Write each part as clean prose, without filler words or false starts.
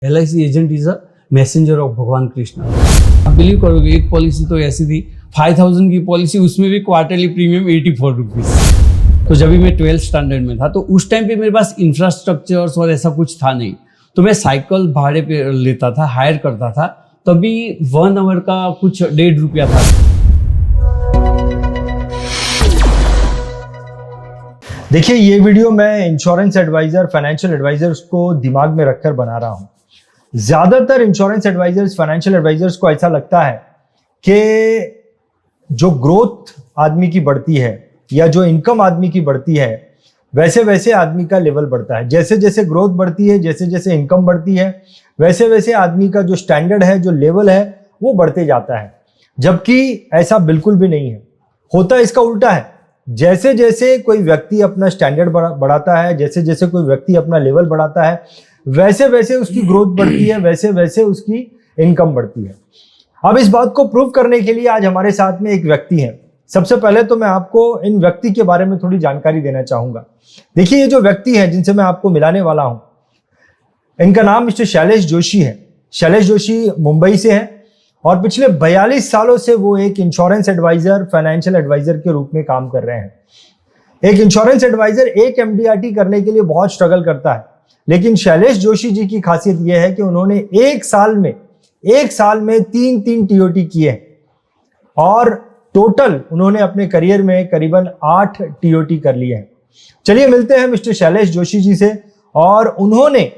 LIC agent is a messenger of भगवान कृष्ण। आप believe करोगे, एक पॉलिसी तो ऐसी थी 5000 की पॉलिसी, उसमें भी क्वार्टरली प्रीमियम 84 रुपीज। तो जब भी मैं 12th स्टैंडर्ड में था तो उस टाइम पे मेरे पास इंफ्रास्ट्रक्चर और ऐसा कुछ था नहीं, तो मैं साइकिल भाड़े पे लेता था, हायर करता था। तभी 1 आवर का कुछ 1.5 रुपया था। देखिए, ये वीडियो मैं इंश्योरेंस एडवाइजर, फाइनेंशियल एडवाइजर्स को दिमाग में रखकर बना रहा हूँ। ज्यादातर इंश्योरेंस एडवाइजर्स, फाइनेंशियल एडवाइजर्स को ऐसा लगता है कि जो ग्रोथ आदमी की बढ़ती है या जो इनकम आदमी की बढ़ती है, वैसे वैसे आदमी का लेवल बढ़ता है। जैसे जैसे ग्रोथ बढ़ती है, जैसे जैसे इनकम बढ़ती है, वैसे वैसे आदमी का जो स्टैंडर्ड है, जो लेवल है, वो बढ़ते जाता है। जबकि ऐसा बिल्कुल भी नहीं है, होता इसका उल्टा है। जैसे जैसे कोई व्यक्ति अपना स्टैंडर्ड बढ़ाता है, जैसे जैसे कोई व्यक्ति अपना लेवल बढ़ाता है, वैसे वैसे उसकी ग्रोथ बढ़ती है, वैसे वैसे उसकी इनकम बढ़ती है। अब इस बात को प्रूव करने के लिए आज हमारे साथ में एक व्यक्ति है। सबसे पहले तो मैं आपको इन व्यक्ति के बारे में थोड़ी जानकारी देना चाहूंगा। देखिए, ये जो व्यक्ति है जिनसे मैं आपको मिलाने वाला हूं, इनका नाम मिस्टर शैलेश जोशी है। शैलेश जोशी मुंबई से हैं और पिछले 42 सालों से वो एक इंश्योरेंस एडवाइजर, फाइनेंशियल एडवाइजर के रूप में काम कर रहे हैं। एक इंश्योरेंस एडवाइजर एक MDRT करने के लिए बहुत स्ट्रगल करता है, लेकिन शैलेश जोशी जी की खासियत यह है कि उन्होंने एक साल में 3 TOT किए हैं और टोटल उन्होंने अपने करियर में करीबन 8 TOT कर लिए हैं। चलिए मिलते हैं मिस्टर शैलेश जोशी जी से, और उन्होंने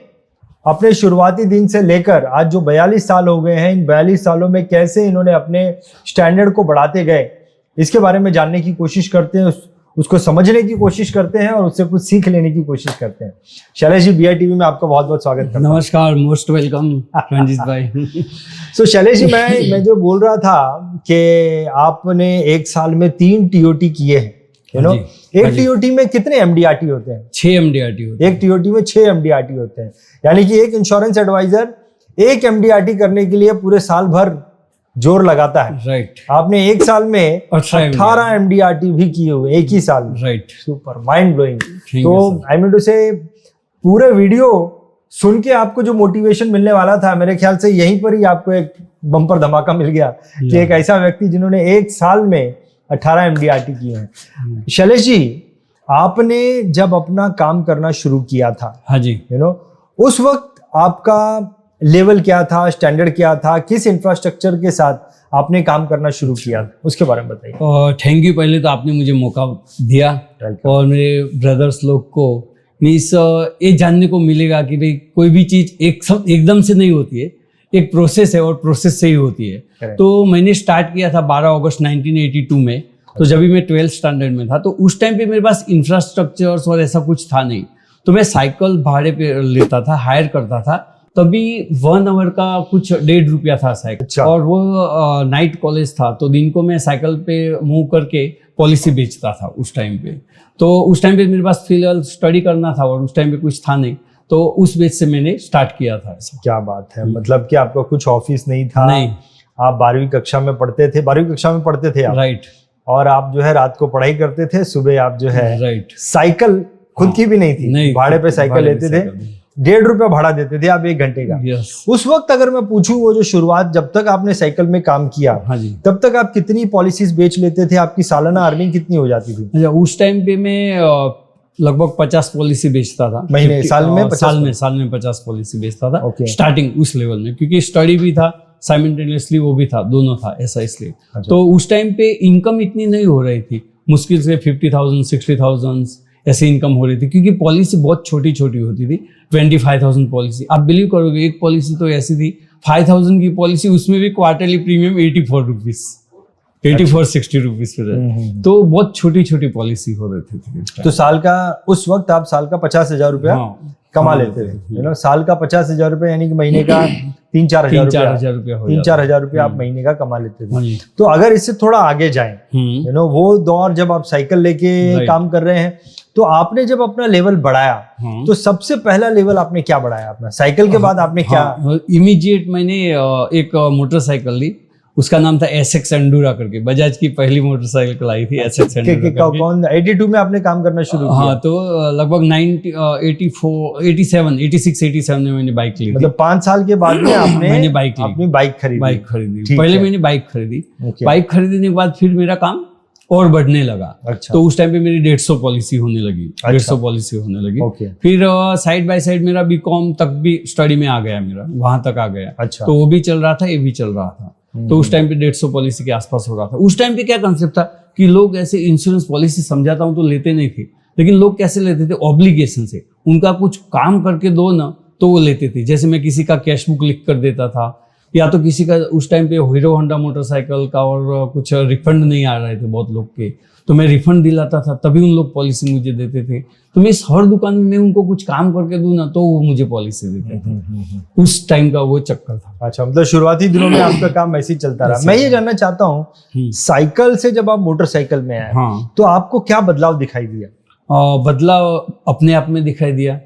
अपने शुरुआती दिन से लेकर आज जो 42 साल हो गए हैं, इन 42 सालों में कैसे इन्होंने अपने स्टैंडर्ड को बढ़ाते गए, इसके बारे में जानने की कोशिश करते हैं, उसको समझने की कोशिश करते हैं और उससे कुछ सीख लेने की कोशिश करते हैं। शैलेश जी, BI TV में आपका बहुत बहुत स्वागत करता हूं। नमस्कार, मोस्ट वेलकम रंजीत भाई। सो शैलेश जी, मैं जो बोल रहा था कि आपने एक साल में 3 TOT किए हैं, यू नो। एक TOT में कितने MDRT होते हैं? 6 MDRT होते हैं। एक TOT में 6 MDRT होते हैं, यानी कि एक इंश्योरेंस एडवाइजर एक MDRT करने के लिए पूरे साल भर जोर लगाता है। राइट। आपने एक साल में 18 MDRT भी किए हुए एक ही साल में। राइट। Super, mind blowing. तो आई मीन टू से, पूरे वीडियो सुन के आपको जो मोटिवेशन मिलने वाला था, मेरे ख्याल से यहीं पर ही आपको एक बम्पर धमाका मिल गया कि एक ऐसा व्यक्ति जिन्होंने एक साल में 18 MDRT किए हैं। शैलेश जी, आपने जब अपना काम करना शुरू किया था, हाँ जी, यू नो, उस वक्त आपका लेवल क्या था, स्टैंडर्ड क्या था, किस इंफ्रास्ट्रक्चर के साथ आपने काम करना शुरू किया, उसके बारे में बताइए। Thank you. पहले तो आपने मुझे मौका दिया और मेरे ब्रदर्स लोग को मीन्स ये जानने को मिलेगा कि भाई कोई भी चीज एकदम से नहीं होती है, एक प्रोसेस है और प्रोसेस से ही होती है। तो मैंने स्टार्ट किया था 12 अगस्त 1982 में। तो जब भी मैं 12th स्टैंडर्ड में था तो उस टाइम पे मेरे पास इंफ्रास्ट्रक्चर और ऐसा कुछ था नहीं, तो मैं साइकिल भाड़े पे लेता था, हायर करता था। तभी 1 आवर का कुछ 1.5 रुपया था साइकिल। और वो नाइट कॉलेज था, तो दिन को मैं साइकिल पे मूव करके पॉलिसी बेचता था उस टाइम पे। तो उस टाइम पे मेरे पास फिलहाल स्टडी करना था और उस टाइम पे कुछ था नहीं, तो उस बेच से मैंने स्टार्ट किया था ऐसा। क्या बात है, मतलब कि आपका कुछ ऑफिस नहीं था? नहीं। आप 12वीं कक्षा में पढ़ते थे, 12वीं कक्षा में पढ़ते थे आप? राइट। और आप जो है रात को पढ़ाई करते थे, सुबह आप जो है राइट, साइकिल खुद की भी नहीं थी, भाड़े पे साइकिल लेते थे, 1.5 रुपया भाड़ा देते थे आप 1 घंटे का। yes. उस वक्त अगर मैं पूछूं, वो जो शुरुआत, जब तक आपने साइकिल में काम किया, हाँ जी, तब तक आप कितनी पॉलिसीज बेच लेते थे? आपकी सालाना अर्निंग कितनी हो जाती थी? अच्छा, उस टाइम पे मैं लगभग 50 पॉलिसी बेचता था महीने, साल में 50 पॉलिसी बेचता था। okay. स्टार्टिंग उस लेवल में, क्योंकि स्टडी भी था साइमल्टेनियसली, वो भी था, दोनों था ऐसा, इसलिए। तो उस टाइम पे इनकम इतनी नहीं हो रही थी, मुश्किल से 50,000 60,000 ऐसी इनकम हो रही थी, क्योंकि पॉलिसी बहुत छोटी छोटी होती थी। 25,000 पॉलिसी, आप बिलीव करोगे, एक पॉलिसी तो ऐसी थी 5,000 की पॉलिसी, उसमें भी क्वार्टरली प्रीमियम 84 रुपीज, 84-60 रुपीज पे। तो बहुत छोटी छोटी पॉलिसी हो रही थी। तो साल का, उस वक्त आप साल का 50,000 रुपया कमा लेते थे, यू नो। साल का 50,000 रुपया यानी कि महीने का 3-4 हजार रुपया 3-4 हजार रुपया आप महीने का कमा लेते थे। तो अगर इससे थोड़ा आगे जाएं, यू नो, वो दौर जब आप साइकिल लेके काम कर रहे हैं, तो आपने जब अपना लेवल बढ़ाया, तो सबसे पहला लेवल आपने क्या बढ़ाया अपना? साइकिल के बाद आपने क्या? इमीडिएट मैंने एक मोटरसाइकिल ली, उसका नाम था एसएक्स एंडूरा करके, बजाज की पहली मोटरसाइकिल आई थी एसएक्स एंडूरा। कौन 82 में आपने काम करना शुरू किया? हाँ, तो लगभग 86-87 में मैंने बाइक ली थी। मतलब 5 साल के बाद में आपने मैंने बाइक ली, अपनी बाइक खरीदी। ठीक पहले है। मैंने बाइक खरीदी। Okay. बाइक खरीदने के बाद फिर मेरा काम और बढ़ने लगा। अच्छा। तो उस टाइम पे मेरी 150 पॉलिसी होने लगी। 150 पॉलिसी होने लगी। ओके। फिर साइड बाय साइड मेरा बीकॉम तक भी स्टडी में आ गया, मेरा वहां तक आ गया। अच्छा। तो वो भी चल रहा था, ये भी चल रहा था। तो उस टाइम पे 150 पॉलिसी के आसपास हो रहा था। उस टाइम पे क्या कंसेप्ट था कि लोग ऐसे इंश्योरेंस पॉलिसी, समझाता हूँ, तो लेते नहीं थे। लेकिन लोग कैसे लेते थे? ऑब्लिगेशन से। उनका कुछ काम करके दो ना तो वो लेते थे। जैसे मैं किसी का कैश बुक लिख कर देता था, या तो किसी का उस टाइम पे हीरो होंडा मोटरसाइकिल का और कुछ रिफंड नहीं आ रहे थे बहुत लोग के, तो मैं रिफंड दिलाता था, तभी उन लोग पॉलिसी मुझे देते थे। तो मैं हर दुकान में उनको कुछ काम करके दूं ना तो वो मुझे पॉलिसी देते थे। उस टाइम का वो चक्कर था। अच्छा, मतलब शुरुआती दिनों में आपका काम ऐसे ही चलता रहा। मैं ये जानना चाहता हूँ, साइकिल से जब आप मोटरसाइकिल में आए, हाँ, तो आपको क्या बदलाव दिखाई दिया? बदलाव अपने आप में दिखाई दिया।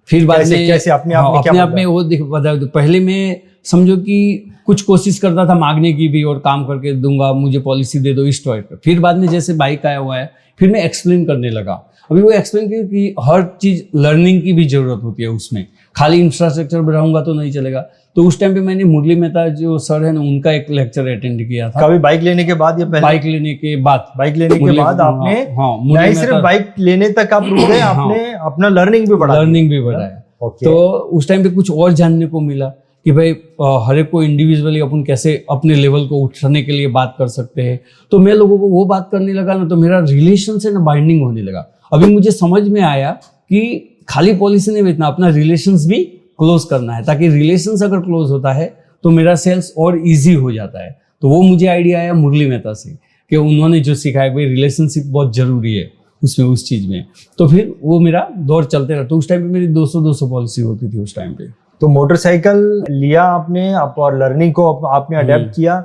फिर बाद में कैसे अपने आप में क्या अपने आप में वो बदलाव? पहले मैं समझो कि कुछ कोशिश करता था मांगने की भी, और काम करके दूंगा, मुझे पॉलिसी दे दो, इस टाइप का। फिर बाद में जैसे बाइक आया हुआ है, फिर मैं एक्सप्लेन करने लगा। अभी वो एक्सप्लेन किया कि हर चीज लर्निंग की भी जरूरत होती है उसमें, खाली इंफ्रास्ट्रक्चर बढ़ाऊंगा तो नहीं चलेगा। तो उस टाइम पे मैंने मुरली मेहता जो सर है ना, उनका एक लेक्चर अटेंड किया था। कभी बाइक लेने के बाद या पहले? बाइक लेने के बाद। बाइक लेने के बाद आपने नहीं सिर्फ बाइक लेने तक आप रुक गए, आपने अपना लर्निंग भी बढ़ाया। तो उस टाइम पे कुछ और जानने को मिला कि भाई हर एक को इंडिविजुअली अपन कैसे अपने लेवल को उठाने के लिए बात कर सकते हैं। तो मैं लोगों को वो बात करने लगा ना, तो मेरा रिलेशन से ना बाइंडिंग होने लगा। अभी मुझे समझ में आया कि खाली पॉलिसी नहीं बेचना, अपना रिलेशंस भी क्लोज करना है, ताकि रिलेशंस अगर क्लोज होता है तो मेरा सेल्स और इजी हो जाता है। तो वो मुझे आइडिया आया मुरली मेहता से, कि उन्होंने जो सिखाया भाई रिलेशनशिप बहुत जरूरी है उसमें, उस चीज में। तो फिर वो मेरा दौर चलते रहा। तो उस टाइम पे मेरी 200 पॉलिसी होती थी उस टाइम पे। तो मोटरसाइकिल लिया आपने, आप और लर्निंग को आपने अडेप्ट किया,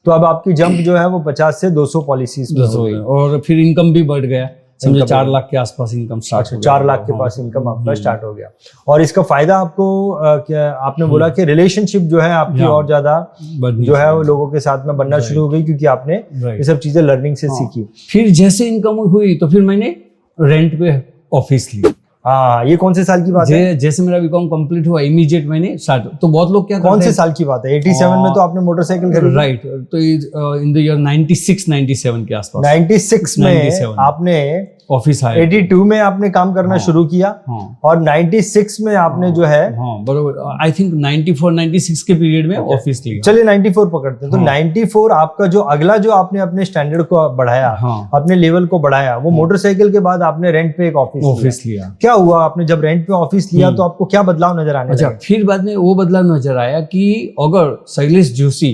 तो अब आपकी जंप जो है वो 50 से 200 पॉलिसीज में हो गई। और फिर इनकम भी बढ़ गया, समझो 4 लाख के आसपास इनकम स्टार्ट हो गया। 4 लाख के पास इनकम आपका स्टार्ट हो गया। और इसका फायदा आपको क्या आपने बोला कि रिलेशनशिप जो है आपकी और ज्यादा जो है वो लोगों के साथ में बनना शुरू हो गई, क्योंकि आपने ये सब चीजें लर्निंग से सीखी। फिर जैसे इनकम हुई तो फिर मैंने रेंट पे ऑफिस लिया। हाँ, ये कौन से साल की बात है? जैसे मेरा बीकॉम कंप्लीट हुआ, इमीडिएट मैंने स्टार्ट। तो बहुत लोग क्या कौन से साल की बात है? 87 में तो आपने मोटरसाइकिल खरीदी। राइट। तो इन द ईयर 96-97 के आसपास। 96 में आपने ऑफिस आया। 82 में आपने काम करना शुरू किया, और 96 में आपने जो है बरोबर, आई थिंक 94-96 के पीरियड में ऑफिस लिया। चलिए 94 पकड़ते हैं। तो 94 आपका जो अगला जो आपने अपने स्टैंडर्ड को बढ़ाया, अपने लेवल को बढ़ाया, वो मोटरसाइकिल के बाद आपने रेंट पे एक ऑफिस लिया। क्या हुआ? आपने जब रेंट पे ऑफिस लिया तो आपको क्या बदलाव नजर आने लगा? फिर बाद में वो बदलाव नजर आया कि अगर शैलेश जोशी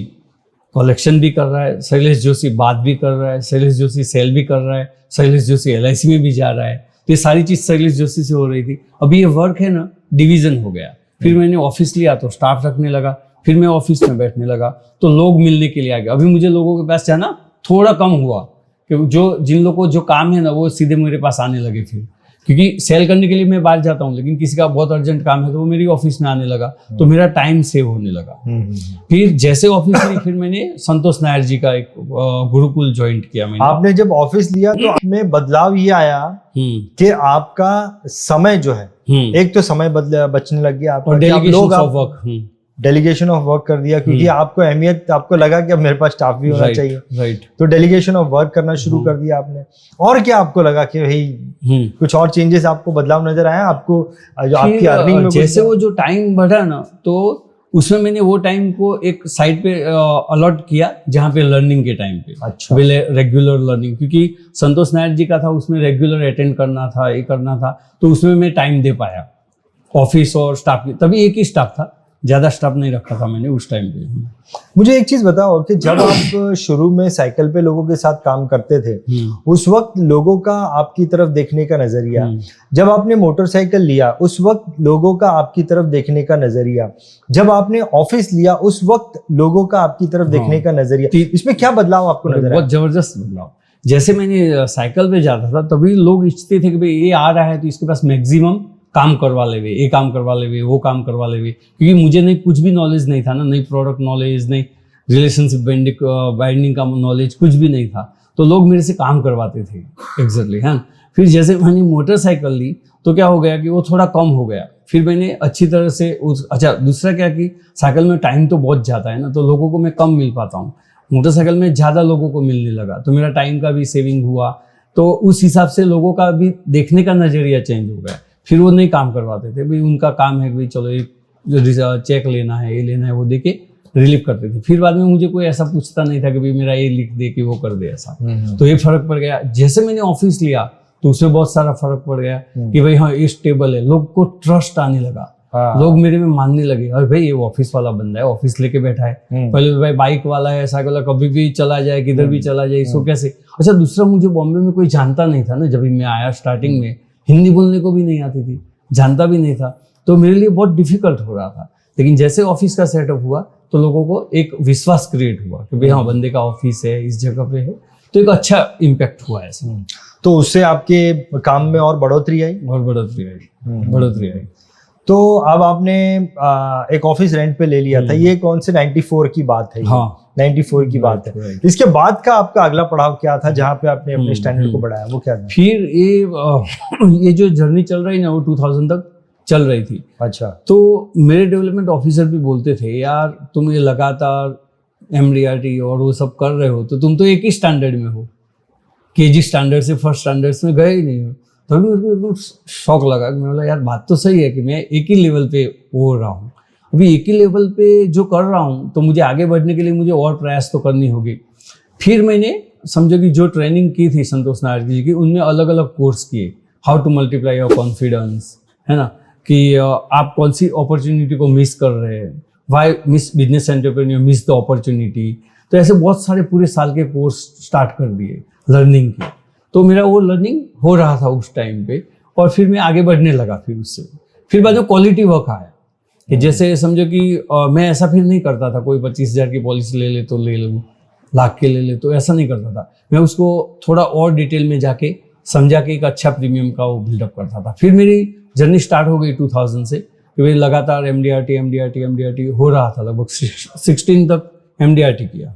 कलेक्शन भी कर रहा है, शैलेश जोशी बात भी कर रहा है, शैलेश जोशी सेल भी कर रहा है, शैलेश जोशी LIC में भी जा रहा है, तो ये सारी चीज शैलेश जोशी से हो रही थी। अभी ये वर्क है ना, डिवीजन हो गया। फिर मैंने ऑफिस लिया तो स्टाफ रखने लगा, फिर मैं ऑफिस में बैठने लगा, तो लोग मिलने के लिए आ गए। अभी मुझे लोगों के पास जाना थोड़ा कम हुआ, कि जिन लोगों को जो काम है ना वो सीधे मेरे पास आने लगे। फिर क्योंकि सेल करने के लिए मैं बाहर जाता हूँ, लेकिन किसी का बहुत अर्जेंट काम है तो वो मेरी ऑफिस में आने लगा, तो मेरा टाइम सेव होने लगा। फिर जैसे ऑफिस ली, फिर मैंने संतोष नायर जी का एक गुरुकुल ज्वाइन किया मैंने। आपने जब ऑफिस लिया तो आपमें बदलाव ये आया कि आपका समय जो है, एक तो समय बचने लग गया आपका, डेलीगेशन ऑफ वर्क कर दिया, क्योंकि आपको अहमियत, आपको लगा कि अब मेरे पास स्टाफ भी होना चाहिए। राइट। तो डेलीगेशन ऑफ वर्क करना शुरू कर दिया आपने। और क्या आपको लगा कि भाई कुछ और चेंजेस, आपको बदलाव नजर आया आपको जो आपकी अर्निंग में? जैसे वो जो टाइम बढ़ा ना, तो उसमें मैंने वो टाइम को एक साइड पे अलॉट किया, जहाँ पे लर्निंग के टाइम पे। अच्छा। रेगुलर लर्निंग, क्योंकि संतोष नायर जी का था, उसमें रेगुलर अटेंड करना था, ये करना था, तो उसमें मैं टाइम दे पाया ऑफिस और स्टाफ की। तभी एक ही स्टाफ था, ज्यादा स्टाफ नहीं रखा था मैंने उस टाइम पे। मुझे एक चीज बताओ कि जब आप शुरू में साइकिल पे लोगों के साथ काम करते थे, उस वक्त लोगों का आपकी तरफ देखने का नजरिया, जब आपने मोटरसाइकिल लिया उस वक्त लोगों का आपकी तरफ देखने का नजरिया, जब आपने ऑफिस लिया उस वक्त लोगों का आपकी तरफ देखने का नजरिया, इसमें क्या बदलाव आपको नजर आया? बहुत जबरदस्त बदलाव। जैसे मैंने साइकिल पे जाता था, तभी लोग इच्छते थे कि भाई ये आ रहा है तो इसके पास मैक्सिमम काम करवा लेवे, ये काम करवा लेवे, वो काम करवा लेवे, क्योंकि मुझे नहीं कुछ भी नॉलेज नहीं था ना, नहीं प्रोडक्ट नॉलेज, नहीं रिलेशनशिप बाइंडिंग का नॉलेज कुछ भी नहीं था, तो लोग मेरे से काम करवाते थे एग्जैक्टली, है। फिर जैसे मैंने मोटरसाइकिल ली तो क्या हो गया कि वो थोड़ा कम हो गया। फिर मैंने अच्छी तरह से अच्छा दूसरा क्या कि साइकिल में टाइम तो बहुत जाता है ना, तो लोगों को मैं कम मिल पाता हूँ। मोटरसाइकिल में ज़्यादा लोगों को मिलने लगा तो मेरा टाइम का भी सेविंग हुआ, तो उस हिसाब से लोगों का भी देखने का नज़रिया चेंज हो गया। फिर वो नहीं काम करवाते थे, भाई उनका काम है कि भाई चलो एक चेक लेना है, ये लेना है, वो दे के रिलीव करते थे। फिर बाद में मुझे कोई ऐसा पूछता नहीं था कि भाई मेरा ये लिख दे कि वो कर दे ऐसा। तो ये फर्क पड़ गया। जैसे मैंने ऑफिस लिया तो उसमें बहुत सारा फर्क पड़ गया कि भाई हाँ ये स्टेबल है, लोग को ट्रस्ट आने लगा। लोग मेरे में मानने लगे, अरे भाई ये ऑफिस वाला बंदा है, ऑफिस लेके बैठा है। पहले भाई बाइक वाला है, साइकिल वाला, कभी भी चला जाए, किधर भी चला जाए, इसको कैसे। अच्छा दूसरा, मुझे बॉम्बे में कोई जानता नहीं था ना, जब मैं आया स्टार्टिंग में हिंदी बोलने को भी नहीं आती थी, जानता भी नहीं था, तो मेरे लिए बहुत डिफिकल्ट हो रहा था। लेकिन जैसे ऑफिस का सेटअप हुआ तो लोगों को एक विश्वास क्रिएट हुआ कि भाई हाँ बंदे का ऑफिस है, इस जगह पे है, तो एक अच्छा इम्पैक्ट हुआ ऐसा। तो उससे आपके काम में और बढ़ोतरी आई? और बढ़ोतरी आई। तो अब आपने एक ऑफिस रेंट पे ले लिया था, ये कौन से 94 की बात है? हाँ 94 की बात है। इसके बाद का आपका अगला पड़ाव क्या था जहाँ पे आपने अपने स्टैंडर्ड को बढ़ाया, वो क्या था? फिर ये जो जर्नी चल रही ना वो 2000 तक चल रही थी। अच्छा। तो मेरे डेवलपमेंट ऑफिसर भी बोलते थे, यार तुम ये लगातार MDRT और वो सब कर रहे हो तो तुम तो एक ही स्टैंडर्ड में हो, KG स्टैंडर्ड से फर्स्ट स्टैंडर्ड्स में गए ही नहीं हो। तो मेरे को एकदम शौक लगा कि मैं बोला यार बात तो सही है कि मैं एक ही लेवल पे हो रहा हूँ, अभी एक ही लेवल पे जो कर रहा हूँ, तो मुझे आगे बढ़ने के लिए मुझे और प्रयास तो करनी होगी। फिर मैंने समझो कि जो ट्रेनिंग की थी संतोष नायर जी की, उनमें अलग अलग कोर्स किए, how to multiply your confidence, है ना, कि आप कौन सी अपॉर्चुनिटी को मिस कर रहे हैं, why miss business entrepreneur miss the opportunity. तो ऐसे बहुत सारे पूरे साल के कोर्स स्टार्ट कर दिए लर्निंग के। तो मेरा वो लर्निंग हो रहा था उस टाइम पे, और फिर मैं आगे बढ़ने लगा। फिर उससे फिर बाद में क्वालिटी वर्क आया कि जैसे समझो कि मैं ऐसा फिर नहीं करता था, कोई 25,000 की पॉलिसी ले ले तो ले लूँ, लाख के ले ले, तो ऐसा नहीं करता था। मैं उसको थोड़ा और डिटेल में जाके समझा के एक अच्छा प्रीमियम का वो बिल्डअप करता था। फिर मेरी जर्नी स्टार्ट हो गई 2000 से कि भाई लगातार MDRT हो रहा था। लगभग 16 तक MDRT किया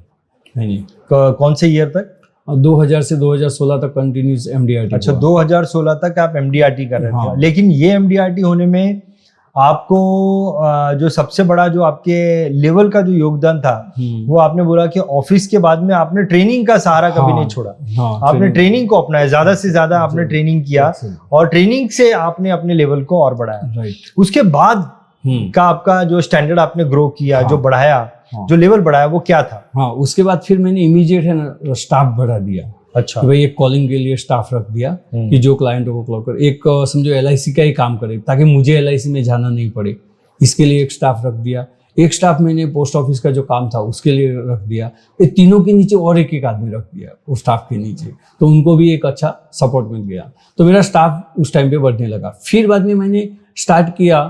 मैंने। कौन से ईयर तक? 2000 से 2016 तक कंटिन्यूस MDRT। अच्छा, 2016 तक आप MDRT कर रहे थे। हाँ। लेकिन ये MDRT होने में आपको जो सबसे बड़ा जो आपके लेवल का जो योगदान था, वो आपने बोला कि ऑफिस के बाद में आपने ट्रेनिंग का सहारा कभी नहीं छोड़ा। आपने ट्रेनिंग को अपनाया, ज्यादा से ज्यादा आपने ट्रेनिंग किया और ट्रेनिंग से आपने अपने लेवल को और बढ़ाया। उसके बाद का आपका जो स्टैंडर्ड आपने ग्रो किया, जो बढ़ाया, जो लेवल बढ़ाया, वो क्या था? हाँ, उसके बाद फिर मैंने इमीडिएट है ना स्टाफ बढ़ा दिया। अच्छा। कि भाई एक कॉलिंग के लिए स्टाफ रख दिया कि जो क्लाइंटों को कॉल करे, एक समझो LIC का ही काम करे ताकि मुझे LIC में जाना नहीं पड़े, इसके लिए एक स्टाफ रख दिया। एक स्टाफ मैंने पोस्ट ऑफिस का जो काम था उसके लिए रख दिया। ये तीनों के नीचे और एक आदमी रख दिया वो स्टाफ के नीचे, तो उनको भी एक अच्छा सपोर्ट मिल गया। तो मेरा स्टाफ उस टाइम पे बढ़ने लगा। फिर बाद में मैंने स्टार्ट किया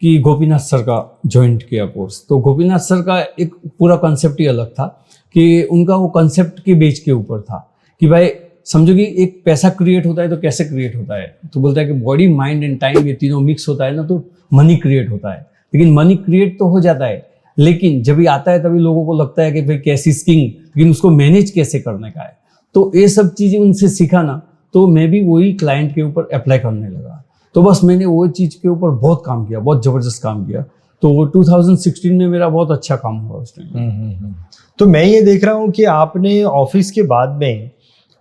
कि गोपीनाथ सर का ज्वाइंट किया कोर्स। तो गोपीनाथ सर का एक पूरा कंसेप्ट ही अलग था कि उनका वो कंसेप्ट के बेच के ऊपर था कि भाई समझो कि एक पैसा क्रिएट होता है तो कैसे क्रिएट होता है, तो बोलता है कि बॉडी माइंड एंड टाइम ये तीनों मिक्स होता है ना तो मनी क्रिएट होता है। लेकिन मनी क्रिएट तो हो जाता है, लेकिन जब ये आता है तभी लोगों को लगता है कि भाई कैसी स्किंग, लेकिन उसको मैनेज कैसे करने का है। तो ये सब चीज़ें उनसे सीखा ना, तो मैं भी वही क्लाइंट के ऊपर अप्लाई करने लगा। तो बस मैंने वो चीज़ के ऊपर बहुत काम किया, बहुत ज़बरदस्त काम किया। तो 2016 में मेरा बहुत अच्छा काम हुआ उस टाइम। तो मैं ये देख रहा हूँ कि आपने ऑफिस के बाद में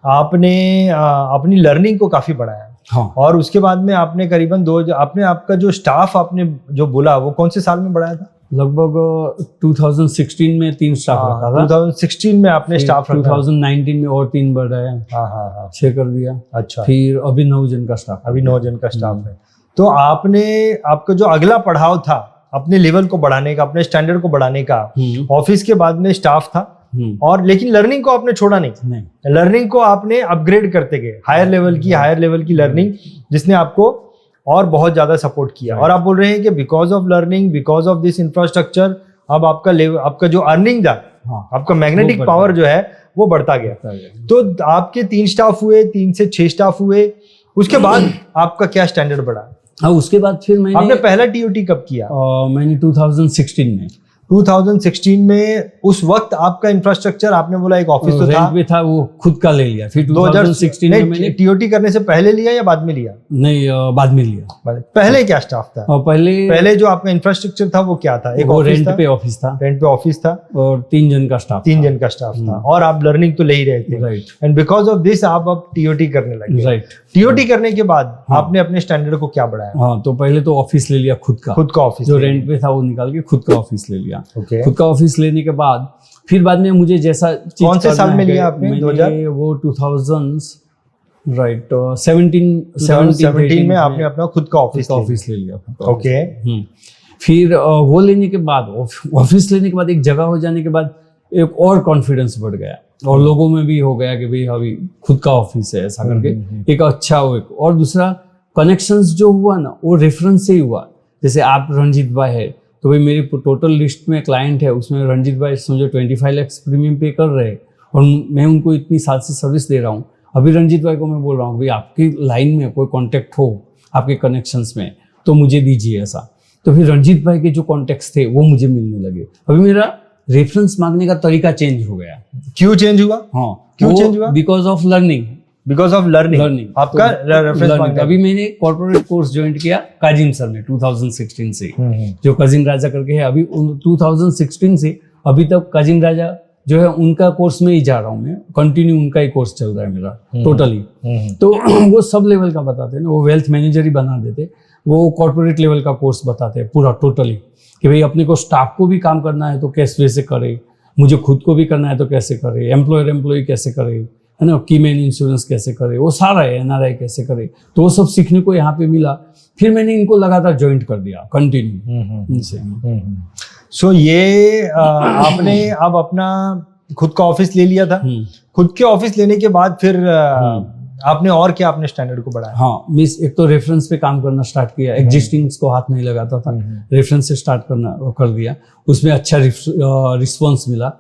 आपने अपनी लर्निंग को काफ़ी बढ़ाया। हाँ। और उसके बाद में आपने करीबन आपने आपका जो स्टाफ आपने जो बोला वो कौन से साल में बढ़ाया था? लगभग 2016 में 3 स्टाफ रखा था। 2016 में आपने स्टाफ रखा। 2019 में और 3 बढ़ाया। हाँ 6 कर दिया। अच्छा। फिर अभी 9 जन का स्टाफ। अभी 9 जन का स्टाफ है। तो आपका जो अगला पड़ाव था अपने लेवल को बढ़ाने का, अपने स्टैंडर्ड को बढ़ाने का, ऑफिस के बाद में स्टाफ था, और लेकिन लर्निंग को आपने छोड़ा नहीं। लर्निंग को आपने अपग्रेड करते गए, हायर लेवल की लर्निंग, जिसने आपको और बहुत ज्यादा सपोर्ट किया। और आप बोल रहे हैं कि because of learning, because of this infrastructure, अब आपका जो अर्निंग था, आपका मैग्नेटिक पावर जो है वो बढ़ता गया। तो आपके 3 स्टाफ हुए, 3 से 6 स्टाफ हुए। उसके बाद आपका क्या स्टैंडर्ड बढ़ा? हाँ, उसके बाद फिर मैंने आपने पहला TOT कब किया? मैंने 2016 में 2016 में उस वक्त आपका इंफ्रास्ट्रक्चर, आपने बोला एक ऑफिस तो था, रेंट पे था, वो खुद का ले लिया। फिर 2016 में मैंने टीओटी करने से पहले लिया या बाद में लिया? नहीं, बाद में लिया। पहले क्या स्टाफ था? और पहले जो आपका इंफ्रास्ट्रक्चर था वो क्या था? एक वो ऑफिस रेंट था? पे ऑफिस था। रेंट पे ऑफिस था और 3 जन का स्टाफ। 3 जन का स्टाफ था, और आप लर्निंग तो ले ही रहे थे। Right. And because of this आप अब टीओटी करने लगे। राइट। टीओटी करने के बाद आपने अपने स्टैंडर्ड को क्या बढ़ाया? हाँ, तो पहले तो ऑफिस ले लिया खुद का ऑफिस, जो रेंट पे था वो निकाल के खुद का ऑफिस ले लिया। ओके। खुद का ऑफिस लेने के बाद फिर बाद में मुझे जैसा चीज कौन से साल में लिया आपने? 2000 वो 2000 राइट 17 में आपने अपना खुद का ऑफिस ले लिया। ओके। फिर वो लेने के बाद, ऑफिस लेने के बाद, एक जगह हो जाने के बाद एक और कॉन्फिडेंस बढ़ गया, और लोगों में भी हो गया कि भाई अभी खुद का ऑफिस है, ऐसा करके एक अच्छा हो। एक और दूसरा कनेक्शंस जो हुआ ना, वो रेफरेंस से ही हुआ। जैसे आप रंजीत भाई है, तो भाई मेरी टोटल लिस्ट में क्लाइंट है, उसमें रंजीत भाई समझो 25 लाख प्रीमियम पे कर रहे हैं, और मैं उनको इतनी साल से सर्विस दे रहा हूँ। अभी रंजीत भाई को मैं बोल रहा हूँ भाई आपकी लाइन में कोई कॉन्टेक्ट हो आपके कनेक्शंस में तो मुझे दीजिए, ऐसा। तो फिर रंजीत भाई के जो कॉन्टेक्ट्स थे वो मुझे मिलने लगे। अभी मेरा रेफरेंस मांगने का तरीका चेंज हो गया। क्यों चेंज हुआ? हाँ, क्यों चेंज हुआ? Because of learning. Because of learning आपका रेफरेंस मांगना। अभी मैंने कॉर्पोरेट कोर्स ज्वाइन किया काजिम सर ने 2016 से, जो काजिम राजा करके है। अभी 2016 से अभी तक काजिम राजा जो है उनका कोर्स में ही जा रहा हूँ मैं, कंटिन्यू उनका ही कोर्स चल रहा है मेरा टोटली। तो वो सब लेवल का बताते हैं ना, वो वेल्थ मैनेजर ही बना देते, वो कॉर्पोरेट लेवल का कोर्स बताते हैं पूरा टोटली, कि भाई अपने को स्टाफ को भी काम करना है तो कैसे वैसे करे, मुझे खुद को भी करना है तो कैसे करे, एम्प्लॉय कैसे करे, है ना, की मैन इंश्योरेंस कैसे करे, वो सारा है, NRI कैसे करे। तो वो सब सीखने को यहाँ पे मिला। फिर मैंने इनको लगातार ज्वाइंट कर दिया कंटिन्यू इनसे। सो ये आपने अब अपना खुद का ऑफिस ले लिया था। खुद के ऑफिस लेने के बाद फिर आपने और क्या अपने स्टैंडर्ड को बढ़ाया? हाँ, मिस एक तो रेफरेंस पे काम करना स्टार्ट किया। एग्जिस्टिंग्स को हाथ नहीं लगाता था, रेफरेंस से स्टार्ट करना कर दिया। उसमें अच्छा रिस्पॉन्स मिला,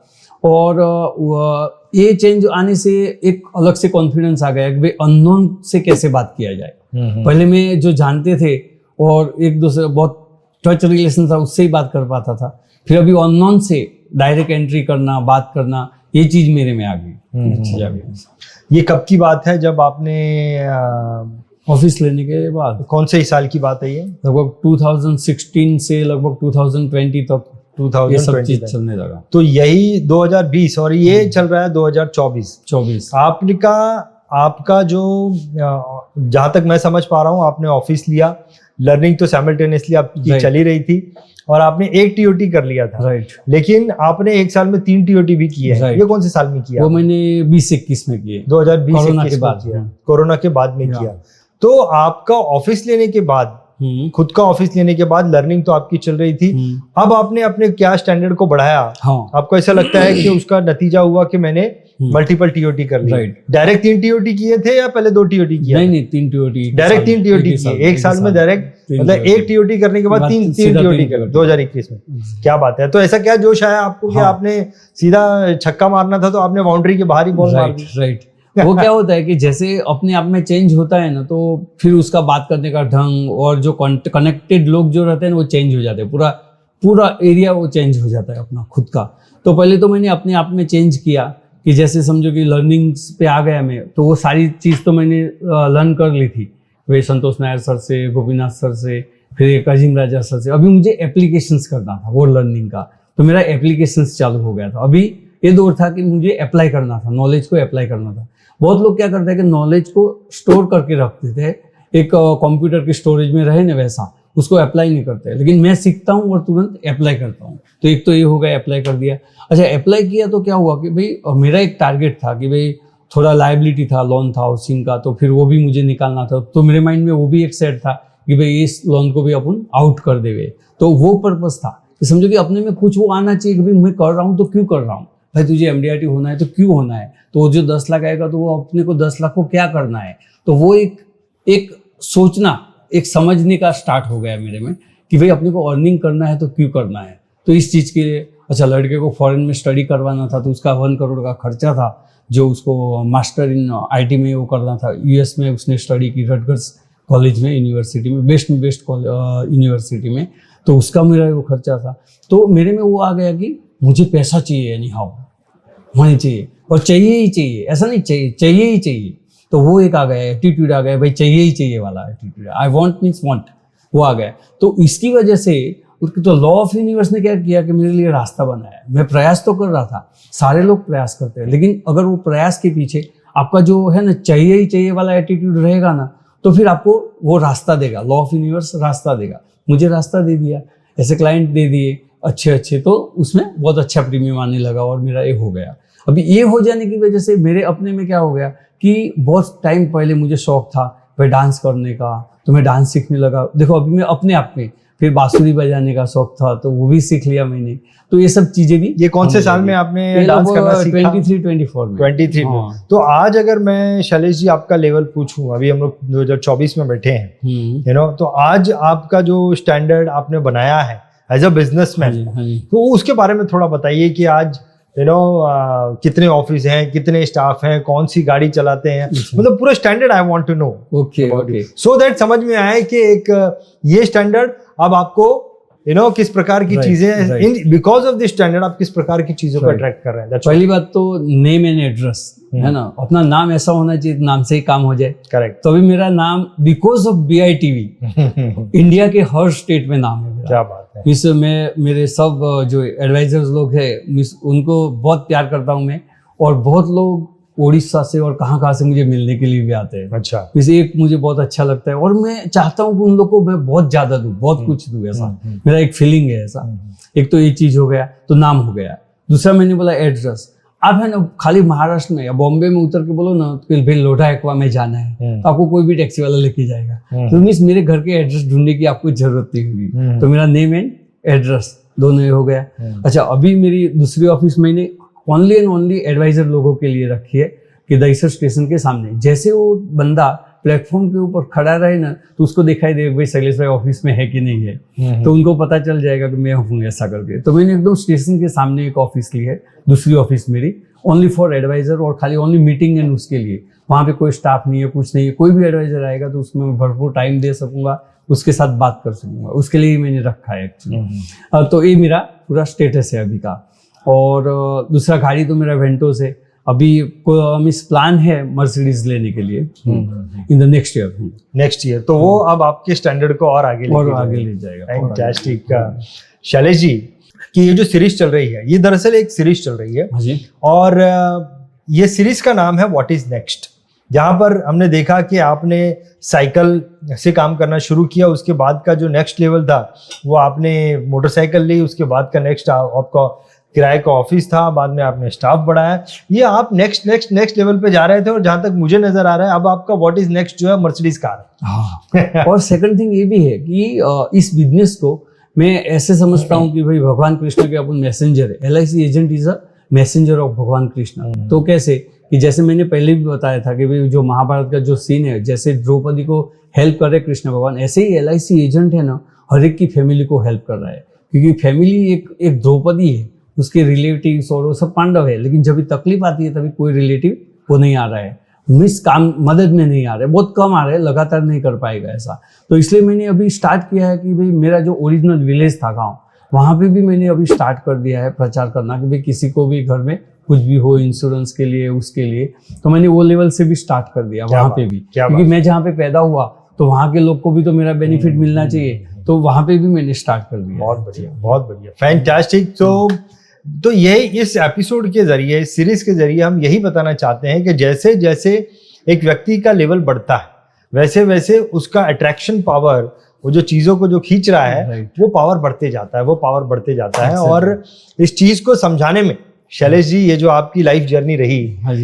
और ये चेंज आने से एक अलग से कॉन्फिडेंस आ गया कि भाई अननोन से कैसे बात किया जाए। पहले में जो जानते थे और एक दूसरे बहुत टच रिलेशन था, उससे ही बात कर पाता था। फिर अभी अननोन से डायरेक्ट एंट्री करना, बात करना, ये चीज मेरे में आ गई। ये कब की बात है जब आपने ऑफिस लेने के बाद? कौन से साल की बात है ये? लगभग 2016 से लगभग 2020 तक 2020 ये सब चीज चलने लगा। तो यही 2020 और ये चल रहा है 2024। आपका जो जहां तक मैं समझ पा रहा हूँ, आपने ऑफिस लिया, लर्निंग तो साइमल्टेनियसली आपकी चल ही रही थी, और आपने एक टीओटी कर लिया था। राइट। लेकिन आपने एक साल में 3 टीओटी भी किए हैं। ये कौन से साल में किया? वो मैंने 2021 में किए, 2020 के बाद किया, कोरोना के बाद में किया। तो आपका ऑफिस लेने के बाद, खुद का ऑफिस लेने के बाद लर्निंग तो आपकी चल रही थी, अब आपने अपने क्या स्टैंडर्ड को बढ़ाया? हाँ। आपको ऐसा लगता है कि उसका नतीजा हुआ कि मैंने मल्टीपल टीओटी कर ली? डायरेक्ट 3 टीओटी किए थे या पहले 2 टीओटी किया? नहीं, 3 टीओटी, डायरेक्ट 3 टीओटी किए एक साल में, डायरेक्ट मतलब एक टीओटी करने के बाद 3 टीओटी कर 2021 में। क्या बात है! तो ऐसा क्या जोश आया आपको कि आपने सीधा छक्का मारना था तो आपने बाउंड्री के बाहर ही बॉल मार दी? राइट। वो क्या होता है कि जैसे अपने आप में चेंज होता है ना, तो फिर उसका बात करने का ढंग और जो कनेक्टेड लोग जो रहते हैं वो चेंज हो जाते हैं, पूरा एरिया वो चेंज हो जाता है अपना खुद का। तो पहले तो मैंने अपने आप में चेंज किया कि जैसे समझो कि लर्निंग्स पे आ गया मैं, तो वो सारी चीज़ तो मैंने लर्न कर ली थी, वे संतोष नायर सर से, गोपीनाथ सर से, फिर काजिम राजा सर से। अभी मुझे एप्लीकेशंस करना था वो लर्निंग का, तो मेरा एप्लीकेशंस चालू हो गया था। अभी ये दौर था कि मुझे अप्लाई करना था, नॉलेज को अप्लाई करना था। बहुत लोग क्या करते हैं कि नॉलेज को स्टोर करके रख देते हैं, एक कंप्यूटर की स्टोरेज में रहे ना वैसा, उसको अप्लाई नहीं करते। लेकिन मैं सीखता हूँ और तुरंत अप्लाई करता हूँ। तो एक तो ये हो गया, अप्लाई कर दिया। अच्छा, अप्लाई किया तो क्या हुआ कि भाई मेरा एक टारगेट था कि भाई थोड़ा लायबिलिटी था, लोन था हाउसिंग का, तो फिर वो भी मुझे निकालना था। तो मेरे माइंड में वो भी एक सेट था कि भाई इस लोन को भी अपन आउट कर देवे। तो वो पर्पस था कि समझो कि अपने में कुछ वो आना चाहिए कि भाई मैं कर रहा हूँ तो क्यों कर रहा हूँ, भाई तुझे MDRT होना है तो क्यों होना है, तो वो जो 10 लाख आएगा तो वो अपने को 10 लाख को क्या करना है। तो वो एक सोचना, एक समझने का स्टार्ट हो गया मेरे में कि भाई अपने को अर्निंग करना है तो क्यों करना है। तो इस चीज़ के लिए अच्छा, लड़के को फॉरेन में स्टडी करवाना था, तो उसका 1 करोड़ का खर्चा था, जो उसको मास्टर इन IT में वो करना था। US में उसने स्टडी की, रटगर्स कॉलेज में, यूनिवर्सिटी में, बेस्ट यूनिवर्सिटी में, तो उसका मेरा वो खर्चा था। तो मेरे में वो आ गया कि मुझे पैसा चाहिए, एनी हाउ मनी चाहिए, और चाहिए ही चाहिए, ऐसा नहीं चाहिए ही चाहिए। तो वो एक आ गया, एटीट्यूड आ गया, भाई चाहिए ही चाहिए वाला attitude, I want means want, वो आ गया। तो इसकी वजह से तो लॉ ऑफ यूनिवर्स ने क्या किया कि मेरे लिए रास्ता बनाया। मैं प्रयास तो कर रहा था, सारे लोग प्रयास करते हैं, लेकिन अगर वो प्रयास के पीछे आपका जो है ना चाहिए ही चाहिए वाला एटीट्यूड रहेगा ना, तो फिर आपको वो रास्ता देगा, लॉ ऑफ यूनिवर्स रास्ता देगा। मुझे रास्ता दे दिया, ऐसे क्लाइंट दे दिए अच्छे, तो उसमें बहुत अच्छा प्रीमियम आने लगा और मेरा ये हो गया। अभी ये हो जाने की वजह से मेरे अपने में क्या हो गया कि बहुत टाइम पहले मुझे शौक था भाई डांस करने का, तो मैं डांस सीखने लगा। देखो अभी मैं अपने आप में, फिर बांसुरी बजाने का शौक था तो वो भी सीख लिया मैंने। तो ये सब चीजें भी। ये कौन से साल में आपने डांस करना सीखा? 23-24 में। 23 में। तो आज अगर मैं शैलेश जी आपका लेवल पूछूं, अभी हम लोग 2024 में बैठे हैं, तो आज आपका जो स्टैंडर्ड आपने बनाया है एज अ बिजनेसमैन, तो उसके बारे में थोड़ा बताइए कि आज कितने ऑफिस हैं, कितने स्टाफ हैं, कौन सी गाड़ी चलाते हैं, मतलब पूरा standard I want to know. Okay. So that समझ में आए कि एक ये स्टैंडर्ड अब आपको किस प्रकार की चीजें, बिकॉज ऑफ दिस स्टैंडर्ड आप किस प्रकार की चीजों को अट्रैक्ट कर रहे हैं। पहली बात तो नेम एंड एड्रेस है ना, अपना नाम ऐसा होना चाहिए नाम से ही काम हो जाए। करेक्ट। तो अभी मेरा नाम बिकॉज ऑफ BITV इंडिया के हर स्टेट में नाम है मेरा। क्या बात है। मिस मैं मेरे सब जो एडवाइजर्स लोग हैं मिस उनको बहुत प्यार करता हूँ मैं, और बहुत लोग उड़ीसा से और कहाँ से मुझे मिलने के लिए भी आते हैं। अच्छा। मिस एक मुझे बहुत अच्छा लगता है और मैं चाहता हूँ कि उन लोग को मैं बहुत ज्यादा दूँ, बहुत कुछ दूँ, ऐसा मेरा एक फीलिंग है ऐसा। एक तो ये चीज हो गया, तो नाम हो गया। दूसरा मैंने बोला एड्रेस। आप है ना खाली महाराष्ट्र में या बॉम्बे में उतर के बोलो ना कि भाई लोढ़ा एक्वा में जाना है, तो आपको कोई भी टैक्सी वाला लेके जाएगा। तो मीन्स मेरे घर के एड्रेस ढूंढने की आपको जरूरत नहीं होगी। तो मेरा नेम एंड एड्रेस दोनों हो गया। अच्छा, अभी मेरी दूसरी ऑफिस मैंने ओनली एंड ओनली एडवाइजर लोगों के लिए रखी है कि दहीसर स्टेशन के सामने जैसे वो बंदा प्लेटफॉर्म के ऊपर खड़ा रहे ना, तो उसको दिखाई दे भाई शैलेश भाई ऑफिस में है कि नहीं है, तो उनको पता चल जाएगा कि मैं हूँ ऐसा करके। तो मैंने एकदम स्टेशन के सामने एक ऑफिस ली है, दूसरी ऑफिस मेरी ओनली फॉर एडवाइजर, और खाली ओनली मीटिंग एंड उसके लिए। वहाँ पे कोई स्टाफ नहीं है, कुछ नहीं है। कोई भी एडवाइजर आएगा तो उसमें मैं भरपूर टाइम दे सकूंगा, उसके साथ बात कर सकूंगा, उसके लिए मैंने रखा है एक्चुअली। तो ये मेरा पूरा स्टेटस है अभी का। और दूसरा गाड़ी तो मेरा वेंटोस है। अभी मिस प्लान है मर्सिडीज लेने के लिए इन द नेक्स्ट ईयर। तो वो अब आपके स्टैंडर्ड को और आगे ले जाएगा। फैंटास्टिक। शैलेश जी कि ये जो सीरीज चल रही है, ये दरअसल एक सीरीज चल रही है। हाँ जी। और ये सीरीज का नाम है व्हाट इज नेक्स्ट, जहाँ पर हमने देखा कि आपने साइकिल से काम करना शुरू किया, उसके बाद का जो नेक्स्ट लेवल था वो आपने मोटरसाइकिल ली, उसके बाद का नेक्स्ट आपका किराए का ऑफिस था, बाद में आपने स्टाफ बढ़ाया। ये आप नेक्स्ट लेवल पे जा रहे थे, और जहां तक मुझे नजर आ रहा है अब आपका व्हाट इज नेक्स्ट जो है मर्सिडीज कार। हाँ। और सेकंड थिंग ये भी है कि इस बिजनेस को मैं ऐसे समझता हूँ कि भाई भगवान कृष्ण के अपन मैसेंजर है। LIC agent is a messenger of भगवान कृष्ण। तो कैसे कि जैसे मैंने पहले भी बताया था कि भाई जो महाभारत का जो सीन है, जैसे द्रौपदी को हेल्प कर रहे कृष्ण भगवान, ऐसे ही LIC एजेंट है ना हर एक की फैमिली को हेल्प कर रहा है। क्योंकि फैमिली एक द्रौपदी है, उसके रिलेटिव्स और वो सब पांडव है, लेकिन जब भी तकलीफ आती है तभी कोई रिलेटिव वो नहीं आ रहा है, मिस काम मदद में नहीं आ रहा है, बहुत कम आ रहा है, लगातार नहीं कर पाएगा ऐसा। तो इसलिए मैंने अभी स्टार्ट किया है कि भाई मेरा जो ओरिजिनल विलेज था गाँव, वहाँ पे भी मैंने अभी स्टार्ट कर दिया है प्रचार करना कि भाई किसी को भी घर में कुछ भी हो इंश्योरेंस के लिए उसके लिए, तो मैंने वो लेवल से भी स्टार्ट कर दिया वहाँ पे भी। क्योंकि मैं जहाँ पे पैदा हुआ तो वहाँ के लोग को भी तो मेरा बेनिफिट मिलना चाहिए, तो वहाँ पे भी मैंने स्टार्ट कर दिया। बहुत बढ़िया, फैंटास्टिक। तो यही इस एपिसोड के जरिए, इस सीरीज के जरिए हम यही बताना चाहते हैं कि जैसे जैसे एक व्यक्ति का लेवल बढ़ता है, वैसे वैसे उसका अट्रैक्शन पावर, वो जो चीजों को जो खींच रहा है वो पावर बढ़ते जाता है। और इस चीज को समझाने में शैलेश जी, ये जो आपकी लाइफ जर्नी रही,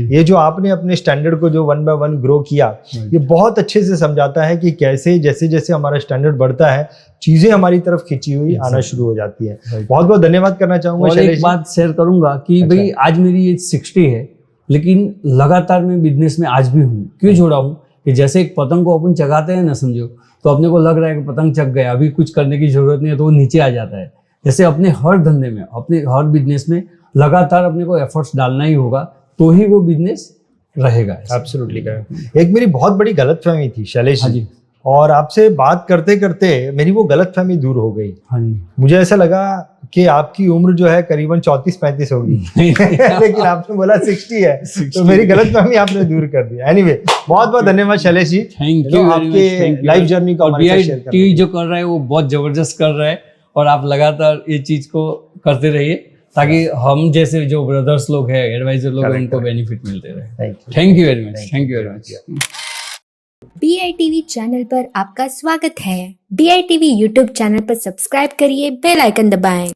ये जो आपने अपने स्टैंडर्ड को जो 1 by 1 ग्रो किया, ये बहुत अच्छे से समझाता है कि कैसे जैसे जैसे हमारा स्टैंडर्ड बढ़ता है चीजें हमारी तरफ खींची हुई आना शुरू हो जाती है। बहुत बहुत धन्यवाद करना चाहूंगा। और एक बात शेयर करूंगा कि भाई आज मेरी एज 60 है, लेकिन लगातार मैं बिजनेस में आज भी हूँ। क्यों जोड़ा हूँ कि जैसे एक पतंग को अपन चगाते हैं ना, समझो, तो अपने को लग रहा है कि पतंग चग गया, अभी कुछ करने की जरूरत नहीं है, तो वो नीचे आ जाता है। जैसे अपने हर धंधे में, अपने हर बिजनेस में लगातार अपने को एफर्ट्स डालना ही होगा, तो ही वो बिजनेस रहेगा। Absolutely correct. एक मेरी बहुत बड़ी गलतफहमी थी शैलेश जी और आपसे बात करते करते मेरी वो गलतफहमी दूर हो गई। हाँ जी। मुझे ऐसा लगा कि आपकी उम्र जो है करीबन 34-35 होगी लेकिन आपने बोला 60 है, तो मेरी गलतफहमी आपने दूर कर दी। एनीवे, बहुत बहुत धन्यवाद शैलेश जी, थैंक यू आपके लाइफ जर्नी को हमारे साथ शेयर करने के टीवी लिए। जो कर रहा है वो बहुत जबरदस्त कर रहा है, और आप लगातार ये चीज को करते रहिए ताकि हम जैसे जो ब्रदर्स लोग हैं, एडवाइजर लोग हैं, Correct, उनको correct. बेनिफिट मिलते रहे। Thank you. Thank you very much, Thank thank you you. Very much. BITV channel पर आपका स्वागत है। BITV यूट्यूब चैनल पर सब्सक्राइब करिए, बेल आइकन दबाएं।